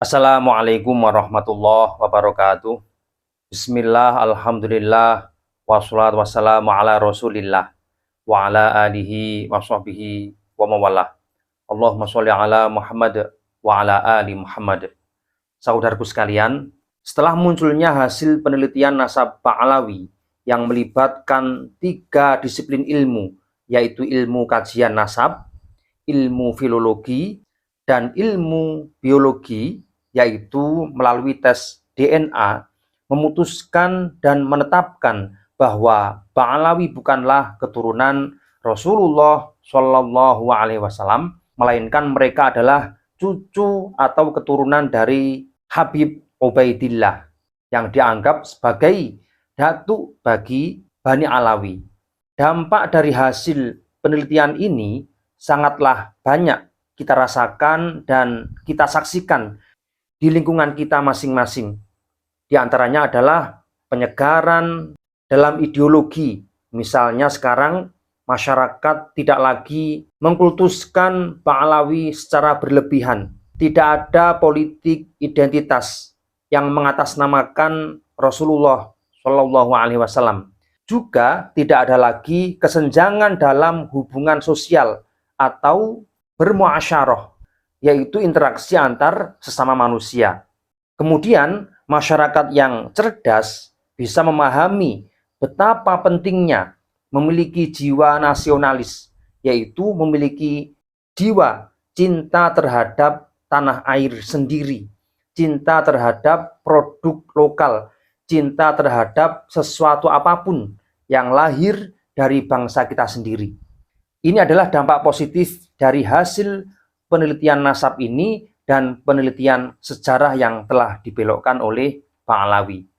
Assalamualaikum warahmatullahi wabarakatuh. Bismillah, alhamdulillah, wassalatu wassalamu ala rasulillah, wa ala alihi wa sahbihi wa mawalah. Allahumma sholli ala Muhammad wa ala ali Muhammad. Saudaraku sekalian, setelah munculnya hasil penelitian nasab Ba'alawi yang melibatkan 3 disiplin ilmu, yaitu ilmu kajian nasab, ilmu filologi, dan ilmu biologi, yaitu melalui tes DNA, memutuskan dan menetapkan bahwa Ba'alawi bukanlah keturunan Rasulullah Shallallahu Alaihi Wasallam, melainkan mereka adalah cucu atau keturunan dari Habib Ubaidillah yang dianggap sebagai datuk bagi Bani Alawi. Dampak dari hasil penelitian ini sangatlah banyak kita rasakan dan kita saksikan di lingkungan kita masing-masing. Di antaranya adalah penyegaran dalam ideologi. Misalnya sekarang masyarakat tidak lagi mengkultuskan Ba'alawi secara berlebihan. Tidak ada politik identitas yang mengatasnamakan Rasulullah Shallallahu Alaihi Wasallam. Juga tidak ada lagi kesenjangan dalam hubungan sosial atau bermuasyarah, yaitu interaksi antar sesama manusia. Kemudian masyarakat yang cerdas bisa memahami betapa pentingnya memiliki jiwa nasionalis, yaitu memiliki jiwa cinta terhadap tanah air sendiri, cinta terhadap produk lokal, cinta terhadap sesuatu apapun yang lahir dari bangsa kita sendiri. Ini adalah dampak positif dari hasil penelitian nasab ini dan penelitian sejarah yang telah dibelokkan oleh Ba'alawi.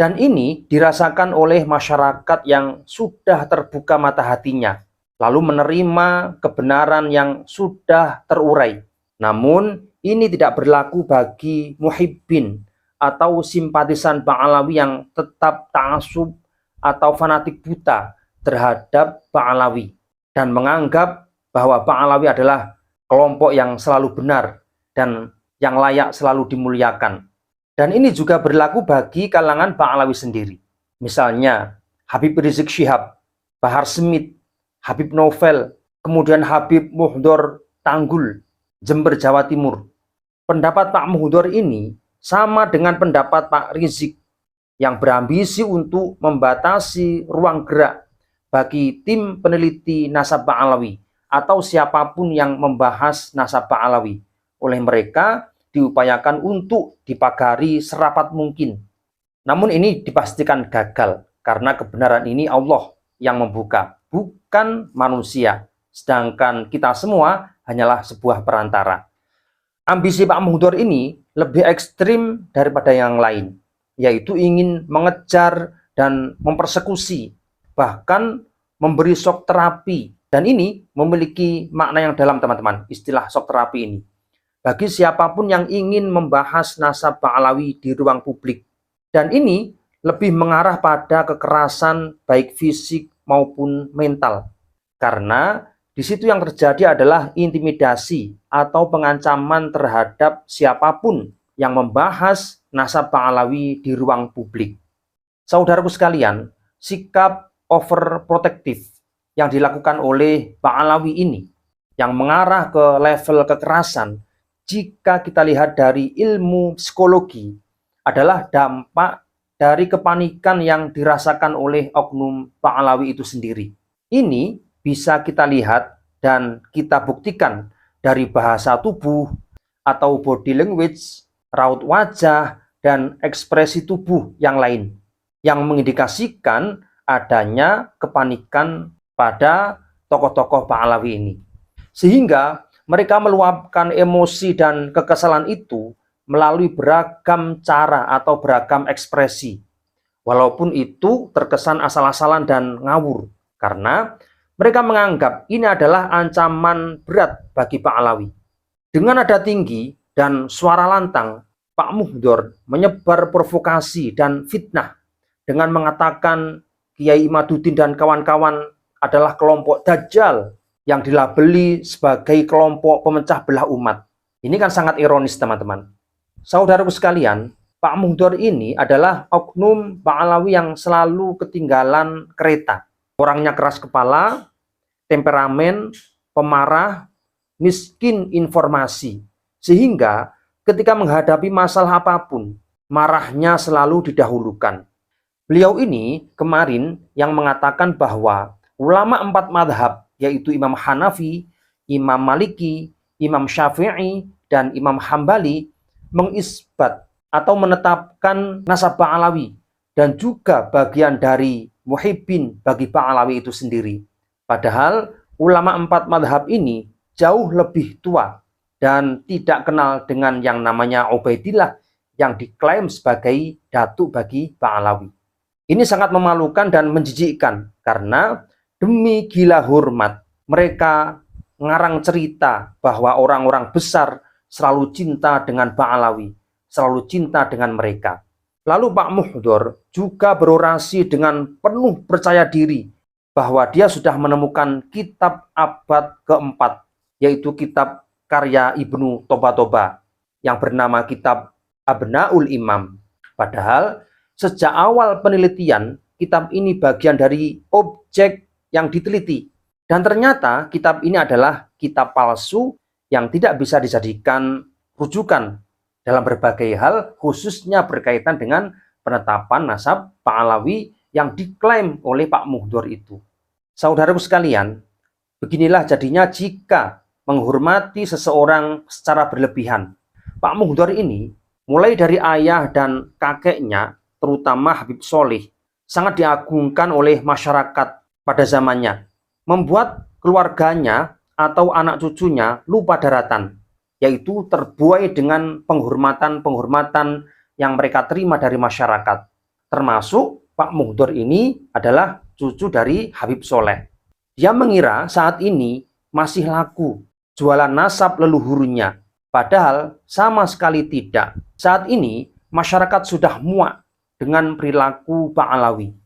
Dan ini dirasakan oleh masyarakat yang sudah terbuka mata hatinya, lalu menerima kebenaran yang sudah terurai. Namun, ini tidak berlaku bagi muhibbin atau simpatisan Ba'alawi yang tetap ta'assub atau fanatik buta terhadap Ba'alawi dan menganggap bahwa Ba'alawi adalah kelompok yang selalu benar dan yang layak selalu dimuliakan. Dan ini juga berlaku bagi kalangan Ba'alawi sendiri. Misalnya Habib Rizik Syihab, Bahar Smith, Habib Novel, kemudian Habib Muhdor Tanggul, Jember, Jawa Timur. Pendapat Pak Muhdor ini sama dengan pendapat Pak Rizik yang berambisi untuk membatasi ruang gerak bagi tim peneliti nasab Ba'alawi atau siapapun yang membahas nasab Ba'alawi. Oleh mereka diupayakan untuk dipagari serapat mungkin. Namun ini dipastikan gagal karena kebenaran ini Allah yang membuka, bukan manusia. Sedangkan kita semua hanyalah sebuah perantara. Ambisi Pak Muhdor ini lebih ekstrim daripada yang lain, yaitu ingin mengejar dan mempersekusi, bahkan memberi shock terapi. Dan ini memiliki makna yang dalam, teman-teman, istilah shock terapi ini. Bagi siapapun yang ingin membahas nasab Ba'alawi di ruang publik. Dan ini lebih mengarah pada kekerasan baik fisik maupun mental. Karena di situ yang terjadi adalah intimidasi atau pengancaman terhadap siapapun yang membahas nasab Ba'alawi di ruang publik. Saudaraku sekalian, sikap overprotective yang dilakukan oleh Ba'alawi ini, yang mengarah ke level kekerasan, jika kita lihat dari ilmu psikologi, adalah dampak dari kepanikan yang dirasakan oleh oknum Ba'alawi itu sendiri. Ini bisa kita lihat dan kita buktikan dari bahasa tubuh atau body language, raut wajah, dan ekspresi tubuh yang lain, yang mengindikasikan adanya kepanikan pada tokoh-tokoh Ba'alawi ini. Sehingga mereka meluapkan emosi dan kekesalan itu melalui beragam cara atau beragam ekspresi. Walaupun itu terkesan asal-asalan dan ngawur. Karena mereka menganggap ini adalah ancaman berat bagi Ba'alawi. Dengan nada tinggi dan suara lantang, Pak Muhdor menyebar provokasi dan fitnah dengan mengatakan Kiai Imaduddin dan kawan-kawan adalah kelompok Dajjal yang dilabeli sebagai kelompok pemecah belah umat. Ini kan sangat ironis, teman-teman. Saudaraku sekalian, Pak Muhdor ini adalah oknum Ba'alawi yang selalu ketinggalan kereta. Orangnya keras kepala, temperamen, pemarah, miskin informasi. Sehingga ketika menghadapi masalah apapun, marahnya selalu didahulukan. Beliau ini kemarin yang mengatakan bahwa ulama 4 madhab, yaitu Imam Hanafi, Imam Maliki, Imam Syafi'i, dan Imam Hambali, mengisbat atau menetapkan nasab Ba'alawi dan juga bagian dari muhibbin bagi Ba'alawi itu sendiri. Padahal ulama 4 madhab ini jauh lebih tua dan tidak kenal dengan yang namanya Ubaidillah yang diklaim sebagai datuk bagi Ba'alawi. Ini sangat memalukan dan menjijikkan karena demi gila hormat mereka ngarang cerita bahwa orang-orang besar selalu cinta dengan Ba'alawi, selalu cinta dengan mereka. Lalu Pak Muhdor juga berorasi dengan penuh percaya diri bahwa dia sudah menemukan kitab abad keempat, yaitu kitab karya Ibnu Toba yang bernama kitab Abnaul Imam. Padahal sejak awal penelitian, kitab ini bagian dari objek yang diteliti. Dan ternyata kitab ini adalah kitab palsu yang tidak bisa dijadikan rujukan dalam berbagai hal, khususnya berkaitan dengan penetapan nasab Ba'alawi yang diklaim oleh Pak Muhdor itu. Saudaraku sekalian, beginilah jadinya jika menghormati seseorang secara berlebihan. Pak Muhdor ini, mulai dari ayah dan kakeknya, terutama Habib Solih, sangat diagungkan oleh masyarakat pada zamannya, membuat keluarganya atau anak cucunya lupa daratan, yaitu terbuai dengan penghormatan-penghormatan yang mereka terima dari masyarakat. Termasuk Pak Muhdor ini adalah cucu dari Habib Soleh. Dia mengira saat ini masih laku jualan nasab leluhurnya, padahal sama sekali tidak. Saat ini masyarakat sudah muak dengan perilaku Ba'alawi.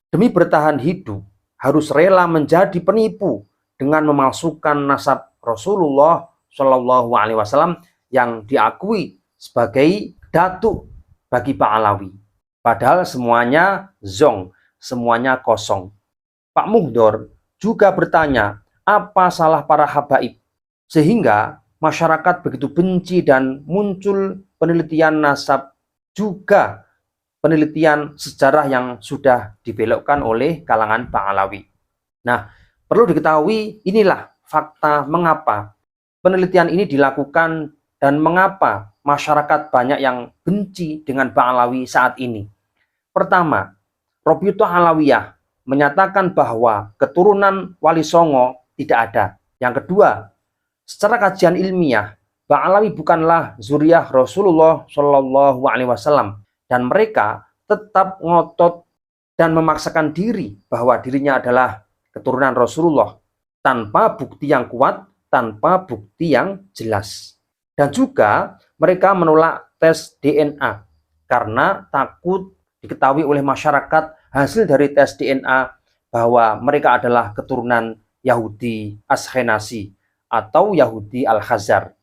Demi bertahan hidup, harus rela menjadi penipu dengan memalsukan nasab Rasulullah Shallallahu Alaihi Wasallam yang diakui sebagai datuk bagi Ba'alawi. Padahal semuanya zong, semuanya kosong. Pak Muhdor juga bertanya, apa salah para habaib sehingga masyarakat begitu benci dan muncul penelitian nasab juga penelitian sejarah yang sudah dibelokkan oleh kalangan Ba'alawi. Nah, perlu diketahui inilah fakta mengapa penelitian ini dilakukan dan mengapa masyarakat banyak yang benci dengan Ba'alawi saat ini. Pertama, Robito Alawiyah menyatakan bahwa keturunan Wali Songo tidak ada. Yang kedua, secara kajian ilmiah, Ba'alawi bukanlah zuriyah Rasulullah Shallallahu Alaihi Wasallam. Dan mereka tetap ngotot dan memaksakan diri bahwa dirinya adalah keturunan Rasulullah tanpa bukti yang kuat, tanpa bukti yang jelas. Dan juga mereka menolak tes DNA karena takut diketahui oleh masyarakat hasil dari tes DNA bahwa mereka adalah keturunan Yahudi Ashkenazi atau Yahudi Al-Khazar.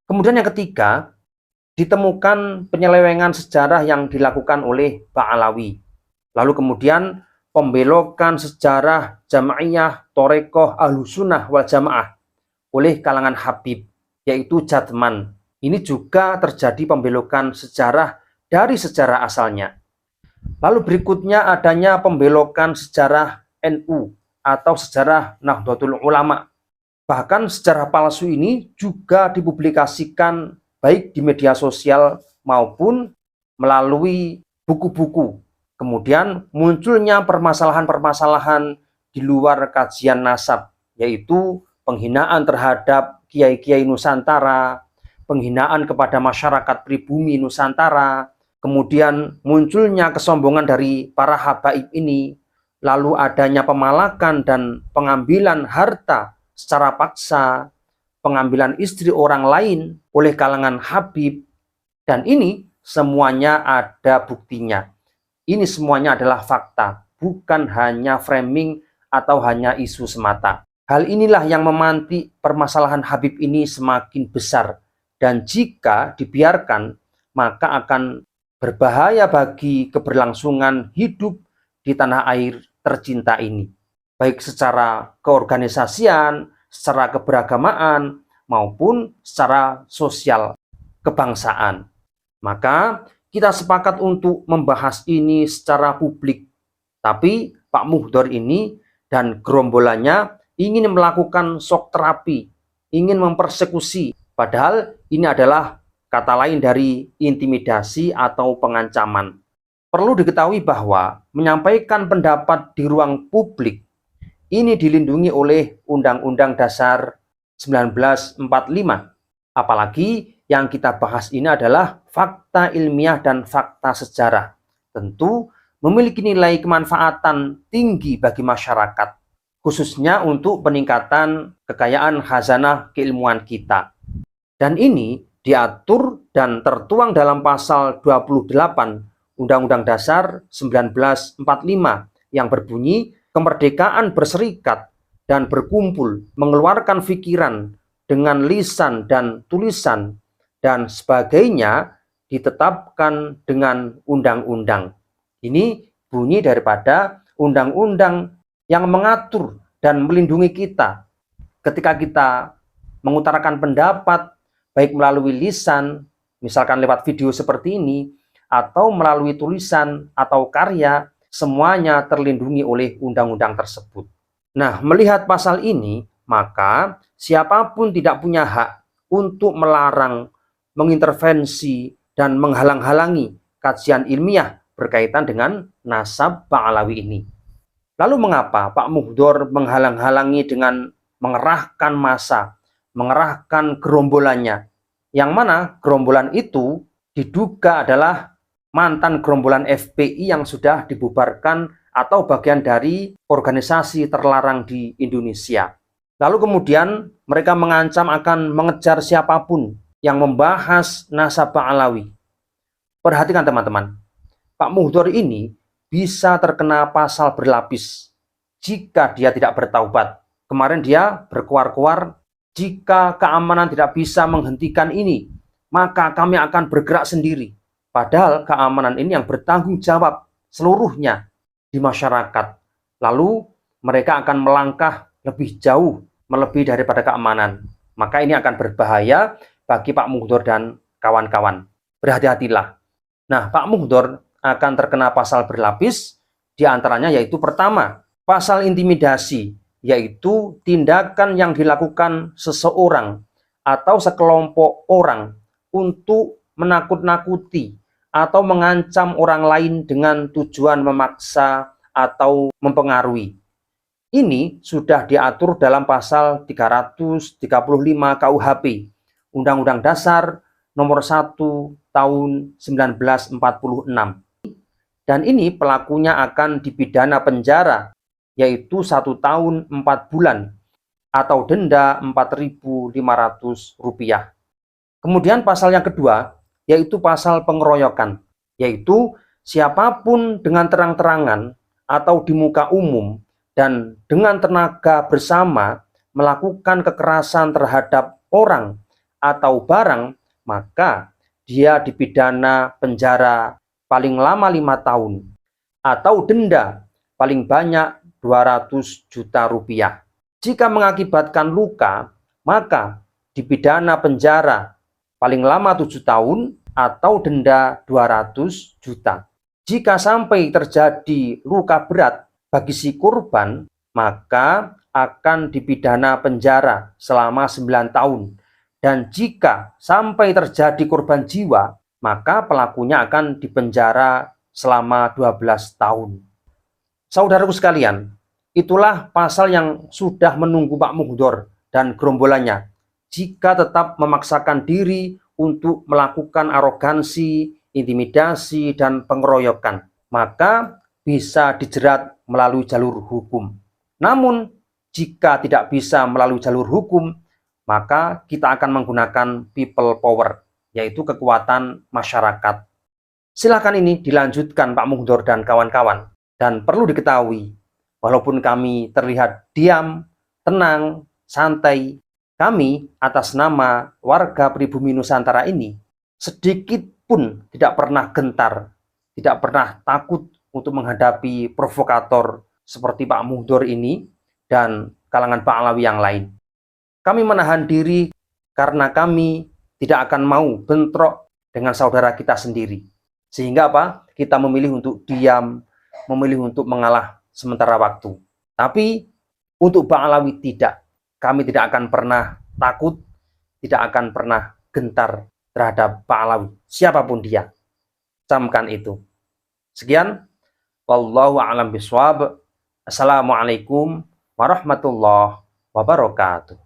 Kemudian yang ketiga, ditemukan penyelewengan sejarah yang dilakukan oleh Ba'alawi. Lalu kemudian pembelokan sejarah Jamaiyah Torekoh Ahlussunnah wal Jamaah oleh kalangan Habib, yaitu Jatman. Ini juga terjadi pembelokan sejarah dari sejarah asalnya. Lalu berikutnya adanya pembelokan sejarah NU atau sejarah Nahdlatul Ulama. Bahkan sejarah palsu ini juga dipublikasikan baik di media sosial maupun melalui buku-buku. Kemudian munculnya permasalahan-permasalahan di luar kajian nasab, yaitu penghinaan terhadap kiai-kiai Nusantara, penghinaan kepada masyarakat pribumi Nusantara, kemudian munculnya kesombongan dari para habaib ini, lalu adanya pemalakan dan pengambilan harta secara paksa, pengambilan istri orang lain oleh kalangan Habib, dan ini semuanya ada buktinya. Ini semuanya adalah fakta, bukan hanya framing atau hanya isu semata. Hal inilah yang memantik permasalahan Habib ini semakin besar, dan jika dibiarkan, maka akan berbahaya bagi keberlangsungan hidup di tanah air tercinta ini, baik secara keorganisasian, secara keberagamaan, maupun secara sosial kebangsaan. Maka kita sepakat untuk membahas ini secara publik. Tapi Pak Muhdor ini dan gerombolannya ingin melakukan shock terapi, ingin mempersekusi. Padahal ini adalah kata lain dari intimidasi atau pengancaman. Perlu diketahui bahwa menyampaikan pendapat di ruang publik ini dilindungi oleh Undang-Undang Dasar 1945. Apalagi yang kita bahas ini adalah fakta ilmiah dan fakta sejarah. Tentu memiliki nilai kemanfaatan tinggi bagi masyarakat, khususnya untuk peningkatan kekayaan khazanah keilmuan kita. Dan ini diatur dan tertuang dalam pasal 28 Undang-Undang Dasar 1945 yang berbunyi, kemerdekaan berserikat dan berkumpul, mengeluarkan pikiran dengan lisan dan tulisan dan sebagainya ditetapkan dengan undang-undang. Ini bunyi daripada undang-undang yang mengatur dan melindungi kita ketika kita mengutarakan pendapat, baik melalui lisan, misalkan lewat video seperti ini, atau melalui tulisan atau karya, semuanya terlindungi oleh undang-undang tersebut. Nah, melihat pasal ini, maka siapapun tidak punya hak untuk melarang, mengintervensi, dan menghalang-halangi kajian ilmiah berkaitan dengan nasab Ba'alawi ini. Lalu mengapa Pak Muhdor menghalang-halangi dengan mengerahkan massa, mengerahkan gerombolannya, yang mana gerombolan itu diduga adalah mantan gerombolan FPI yang sudah dibubarkan atau bagian dari organisasi terlarang di Indonesia. Lalu kemudian mereka mengancam akan mengejar siapapun yang membahas nasab Ba'alawi. Perhatikan teman-teman, Pak Muhdor ini bisa terkena pasal berlapis jika dia tidak bertaubat. Kemarin dia berkuar-kuar, jika keamanan tidak bisa menghentikan ini, maka kami akan bergerak sendiri. Padahal keamanan ini yang bertanggung jawab seluruhnya di masyarakat. Lalu mereka akan melangkah lebih jauh, melebihi daripada keamanan. Maka ini akan berbahaya bagi Pak Muhdor dan kawan-kawan. Berhati-hatilah. Nah, Pak Muhdor akan terkena pasal berlapis, diantaranya yaitu pertama, pasal intimidasi, yaitu tindakan yang dilakukan seseorang atau sekelompok orang untuk menakut-nakuti atau mengancam orang lain dengan tujuan memaksa atau mempengaruhi. Ini sudah diatur dalam pasal 335 KUHP, Undang-Undang Dasar Nomor 1 Tahun 1946. Dan ini pelakunya akan dipidana penjara, yaitu 1 tahun 4 bulan atau denda Rp4.500. Kemudian pasal yang kedua, yaitu pasal pengeroyokan, yaitu siapapun dengan terang-terangan atau di muka umum dan dengan tenaga bersama melakukan kekerasan terhadap orang atau barang, maka dia dipidana penjara paling lama 5 tahun atau denda paling banyak Rp200 juta. Jika mengakibatkan luka, maka dipidana penjara paling lama 7 tahun atau denda 200 juta. Jika sampai terjadi luka berat bagi si korban, maka akan dipidana penjara selama 9 tahun. Dan jika sampai terjadi korban jiwa, maka pelakunya akan dipenjara selama 12 tahun. Saudaraku sekalian, itulah pasal yang sudah menunggu Pak Muhdor dan gerombolannya jika tetap memaksakan diri untuk melakukan arogansi, intimidasi, dan pengeroyokan, maka bisa dijerat melalui jalur hukum. Namun, jika tidak bisa melalui jalur hukum, maka kita akan menggunakan people power, yaitu kekuatan masyarakat. Silakan ini dilanjutkan Pak Muhdor dan kawan-kawan. Dan perlu diketahui, walaupun kami terlihat diam, tenang, santai, kami atas nama warga pribumi Nusantara ini sedikit pun tidak pernah gentar, tidak pernah takut untuk menghadapi provokator seperti Pak Muhdor ini dan kalangan Pak Alawi yang lain. Kami menahan diri karena kami tidak akan mau bentrok dengan saudara kita sendiri. Sehingga apa? Kita memilih untuk diam, memilih untuk mengalah sementara waktu. Tapi untuk Pak Alawi tidak. Kami tidak akan pernah takut, tidak akan pernah gentar terhadap Pak Alawi, siapapun dia. Camkan itu. Sekian. Wallahu a'lam bishawab. Assalamualaikum warahmatullahi wabarakatuh.